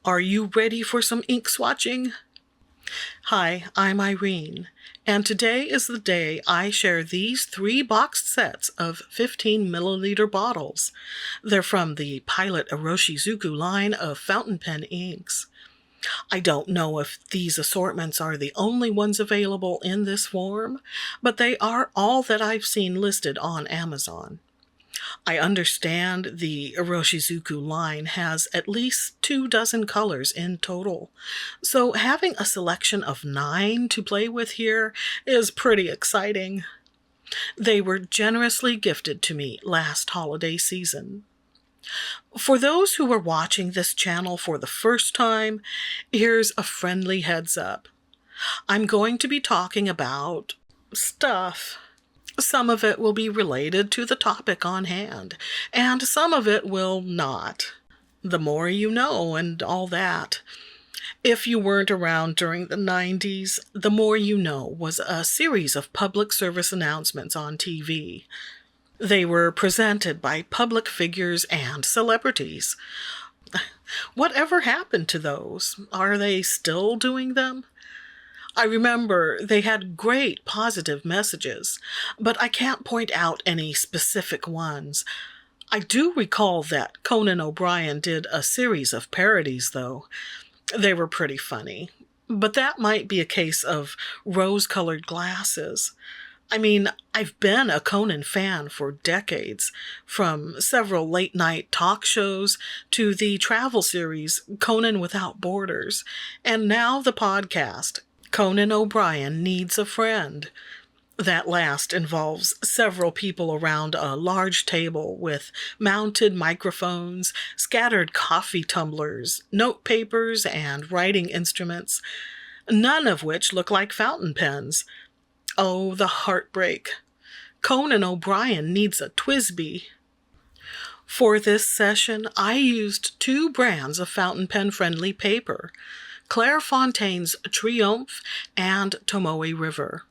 Are you ready for some ink swatching? Hi, I'm Irene, and today is the day I share these 3 boxed sets of 15 milliliter bottles. They're from the Pilot Iroshizuku line of fountain pen inks. I don't know if these assortments are the only ones available in this form, but they are all that I've seen listed on Amazon. I understand the Iroshizuku line has at least 24 colors in total, so having a selection of 9 to play with here is pretty exciting. They were generously gifted to me last holiday season. For those who are watching this channel for the first time, here's a friendly heads up. I'm going to be talking about stuff. Some of it will be related to the topic on hand, and some of it will not. The more you know and all that. If you weren't around during the 90s, The More You Know was a series of public service announcements on TV. They were presented by public figures and celebrities. Whatever happened to those? Are they still doing them? I remember they had great positive messages, but I can't point out any specific ones. I do recall that Conan O'Brien did a series of parodies, though. They were pretty funny, but that might be a case of rose-colored glasses. I mean, I've been a Conan fan for decades, from several late-night talk shows to the travel series Conan Without Borders, and now the podcast, Conan O'Brien Needs a Friend. That last involves several people around a large table with mounted microphones, scattered coffee tumblers, note papers, and writing instruments, none of which look like fountain pens. Oh, the heartbreak. Conan O'Brien needs a Twisby. For this session, I used 2 brands of fountain pen-friendly paper, Clairefontaine's Triomphe and Tomoe River.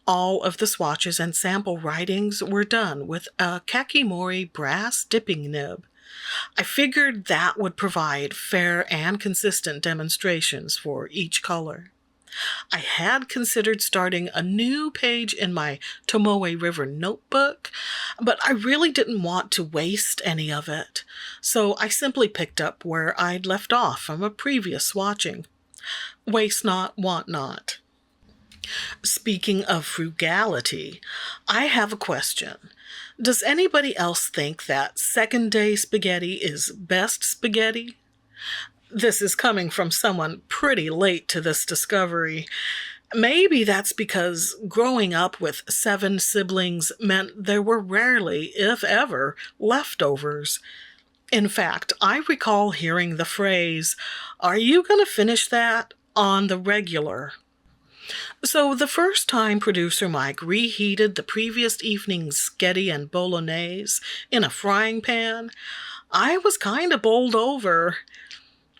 All of the swatches and sample writings were done with a Kakimori brass dipping nib. I figured that would provide fair and consistent demonstrations for each color. I had considered starting a new page in my Tomoe River notebook, but I really didn't want to waste any of it, so I simply picked up where I'd left off from a previous swatching. Waste not, want not. Speaking of frugality, I have a question. Does anybody else think that second-day spaghetti is best spaghetti? This is coming from someone pretty late to this discovery. Maybe that's because growing up with 7 siblings meant there were rarely, if ever, leftovers. In fact, I recall hearing the phrase, "Are you going to finish that?" on the regular. So the first time producer Mike reheated the previous evening's spaghetti and bolognese in a frying pan, I was kind of bowled over.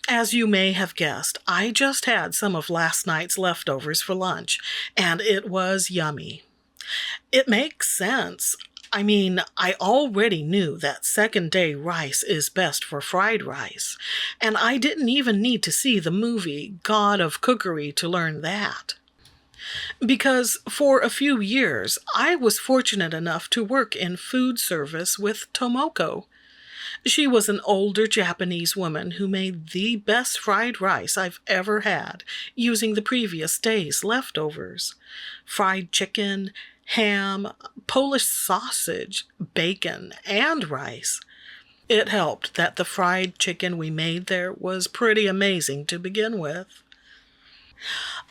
As you may have guessed, I just had some of last night's leftovers for lunch, and it was yummy. It makes sense. I mean, I already knew that second-day rice is best for fried rice, and I didn't even need to see the movie God of Cookery to learn that. Because for a few years, I was fortunate enough to work in food service with Tomoko. She was an older Japanese woman who made the best fried rice I've ever had, using the previous day's leftovers. Fried chicken, ham, Polish sausage, bacon, and rice. It helped that the fried chicken we made there was pretty amazing to begin with.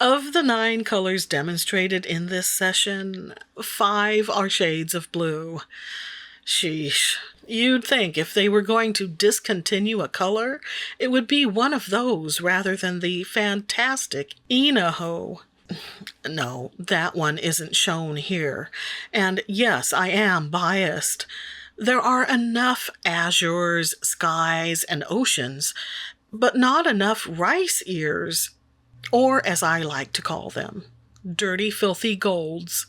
Of the 9 colors demonstrated in this session, 5 are shades of blue. Sheesh. You'd think if they were going to discontinue a color, it would be one of those rather than the fantastic Inaho. No, that one isn't shown here. And yes, I am biased. There are enough azures, skies, and oceans, but not enough rice ears, or as I like to call them, dirty, filthy golds.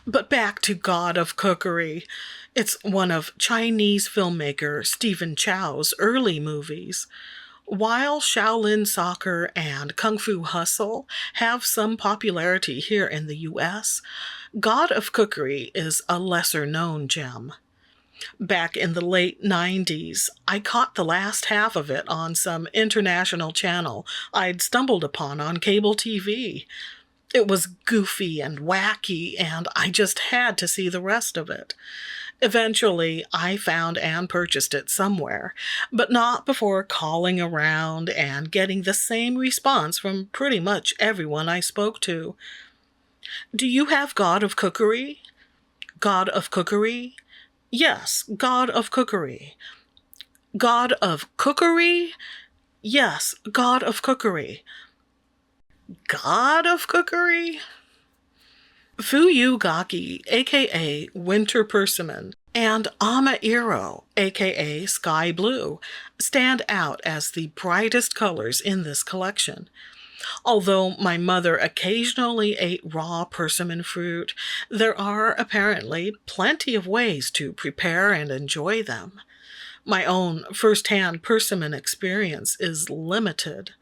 But back to God of Cookery. It's one of Chinese filmmaker Stephen Chow's early movies. While Shaolin soccer and Kung Fu hustle have some popularity here in the US, God of Cookery is a lesser known gem. Back in the late 90s, I caught the last half of it on some international channel I'd stumbled upon on cable TV. It was goofy and wacky, and I just had to see the rest of it. Eventually, I found and purchased it somewhere, but not before calling around and getting the same response from pretty much everyone I spoke to. Do you have God of Cookery? God of Cookery? Yes, God of Cookery. God of Cookery? Yes, God of Cookery. God of Cookery? Fuyugaki, aka Winter Persimmon, and Amairo, aka Sky Blue, stand out as the brightest colors in this collection. Although my mother occasionally ate raw persimmon fruit, there are apparently plenty of ways to prepare and enjoy them. My own first-hand persimmon experience is limited,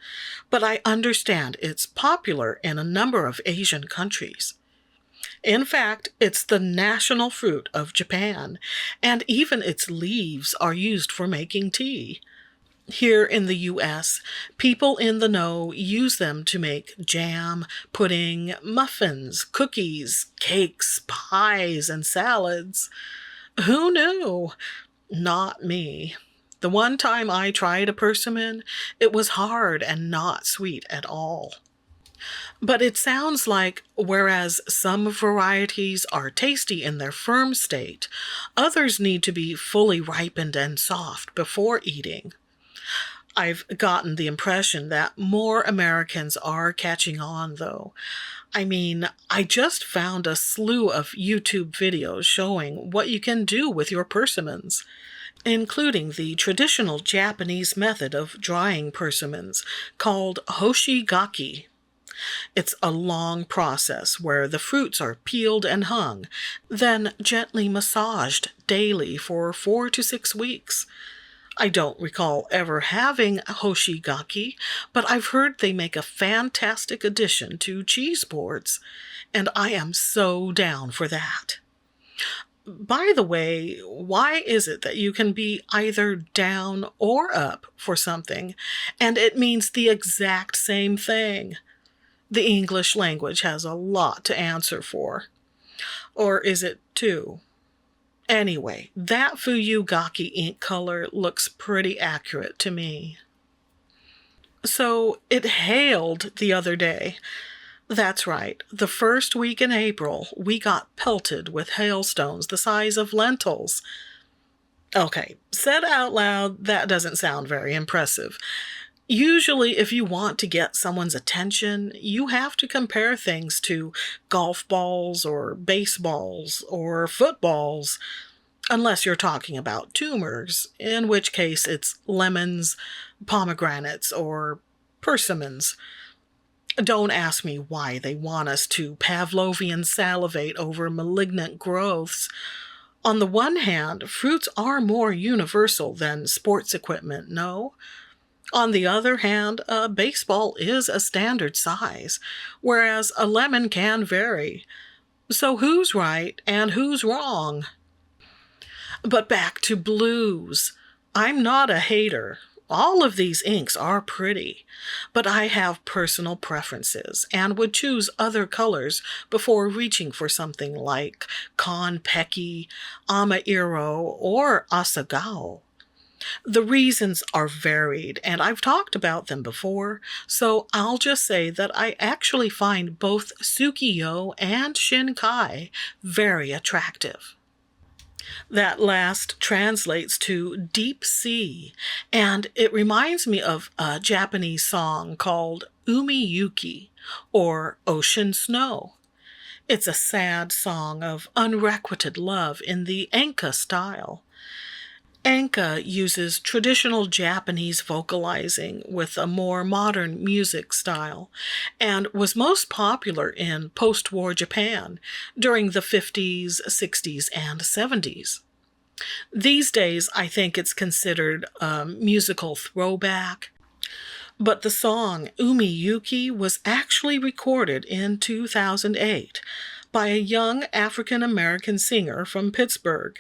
but I understand it's popular in a number of Asian countries. In fact, it's the national fruit of Japan, and even its leaves are used for making tea. Here in the US, people in the know use them to make jam, pudding, muffins, cookies, cakes, pies, and salads. Who knew? Not me. The one time I tried a persimmon, it was hard and not sweet at all. But it sounds like whereas some varieties are tasty in their firm state, others need to be fully ripened and soft before eating. I've gotten the impression that more Americans are catching on, though. I mean, I just found a slew of YouTube videos showing what you can do with your persimmons, including the traditional Japanese method of drying persimmons called hoshigaki. It's a long process where the fruits are peeled and hung, then gently massaged daily for 4 to 6 weeks. I don't recall ever having hoshigaki, but I've heard they make a fantastic addition to cheese boards, and I am so down for that. By the way, why is it that you can be either down or up for something, and it means the exact same thing? The English language has a lot to answer for. Or is it two? Anyway, that Fuyugaki ink color looks pretty accurate to me. So it hailed the other day. That's right, the first week in April, we got pelted with hailstones the size of lentils. Okay, said out loud, that doesn't sound very impressive. Usually, if you want to get someone's attention, you have to compare things to golf balls or baseballs or footballs, unless you're talking about tumors, in which case it's lemons, pomegranates, or persimmons. Don't ask me why they want us to Pavlovian salivate over malignant growths. On the one hand, fruits are more universal than sports equipment, no? On the other hand, a baseball is a standard size, whereas a lemon can vary. So who's right and who's wrong? But back to blues. I'm not a hater. All of these inks are pretty, but I have personal preferences and would choose other colors before reaching for something like Konpeki, Amairo, or Asagao. The reasons are varied, and I've talked about them before, so I'll just say that I actually find both Tsukiyo and Shinkai very attractive. That last translates to deep sea, and it reminds me of a Japanese song called Umi Yuki, or Ocean Snow. It's a sad song of unrequited love in the enka style. Enka uses traditional Japanese vocalizing with a more modern music style, and was most popular in post-war Japan during the 50s, 60s, and 70s. These days, I think it's considered a musical throwback, But the song Umi Yuki was actually recorded in 2008 by a young African-American singer from Pittsburgh,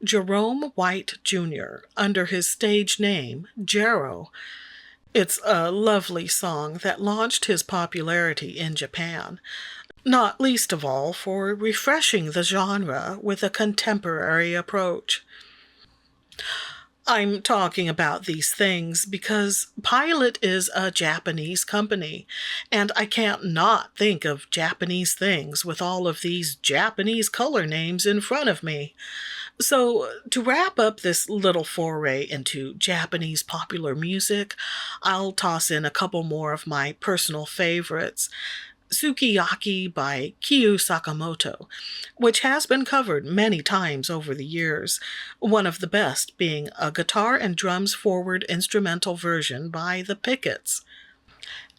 Jerome White Jr., under his stage name, Jero. It's a lovely song that launched his popularity in Japan, not least of all for refreshing the genre with a contemporary approach. I'm talking about these things because Pilot is a Japanese company, and I can't not think of Japanese things with all of these Japanese color names in front of me. So, to wrap up this little foray into Japanese popular music, I'll toss in a couple more of my personal favorites. Sukiyaki by Kyu Sakamoto, which has been covered many times over the years, one of the best being a guitar and drums forward instrumental version by the Pickets,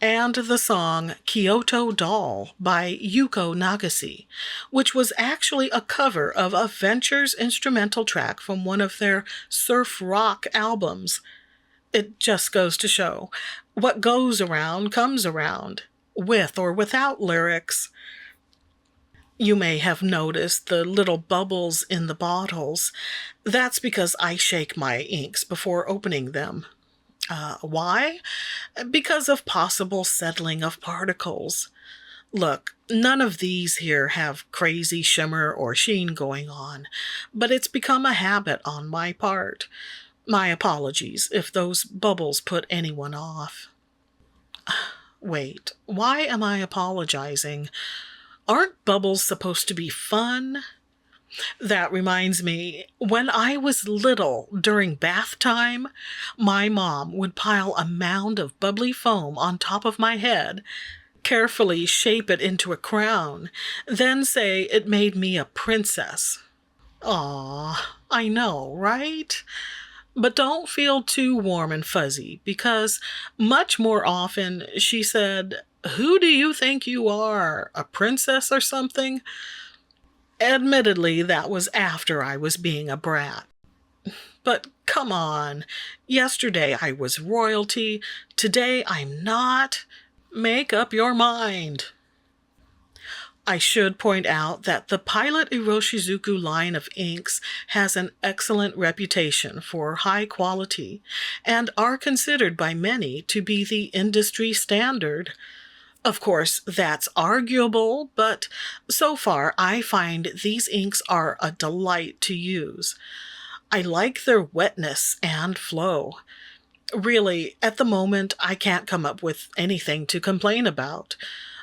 and the song Kyoto Doll by Yuko Nagase, which was actually a cover of a Ventures instrumental track from one of their surf rock albums. It just goes to show, what goes around comes around, with or without lyrics. You may have noticed the little bubbles in the bottles. That's because I shake my inks before opening them. Why? Because of possible settling of particles. Look, none of these here have crazy shimmer or sheen going on, but it's become a habit on my part. My apologies if those bubbles put anyone off. Wait, why am I apologizing? Aren't bubbles supposed to be fun? That reminds me, when I was little, during bath time, my mom would pile a mound of bubbly foam on top of my head, carefully shape it into a crown, then say it made me a princess. Aw, I know, right? But don't feel too warm and fuzzy, because much more often she said, "Who do you think you are, a princess or something?" Admittedly, that was after I was being a brat. But come on, yesterday I was royalty, today I'm not. Make up your mind. I should point out that the Pilot Iroshizuku line of inks has an excellent reputation for high quality and are considered by many to be the industry standard. Of course, that's arguable, but so far I find these inks are a delight to use. I like their wetness and flow. Really, at the moment, I can't come up with anything to complain about.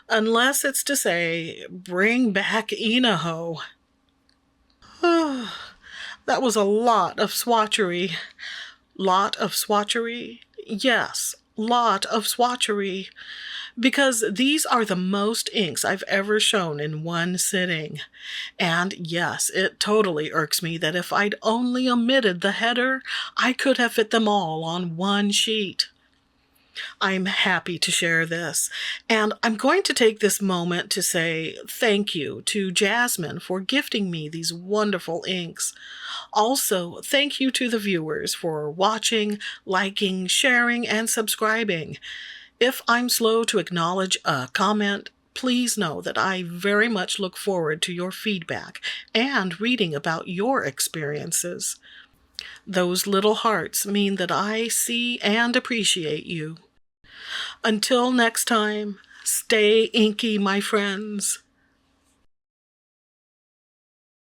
Unless it's to say, bring back Inaho. That was a lot of swatchery. Lot of swatchery? Yes, lot of swatchery. Because these are the most inks I've ever shown in one sitting. And yes, it totally irks me that if I'd only omitted the header, I could have fit them all on one sheet. I'm happy to share this, and I'm going to take this moment to say thank you to Jasmine for gifting me these wonderful inks. Also, thank you to the viewers for watching, liking, sharing, and subscribing. If I'm slow to acknowledge a comment, please know that I very much look forward to your feedback and reading about your experiences. Those little hearts mean that I see and appreciate you. Until next time, stay inky, my friends.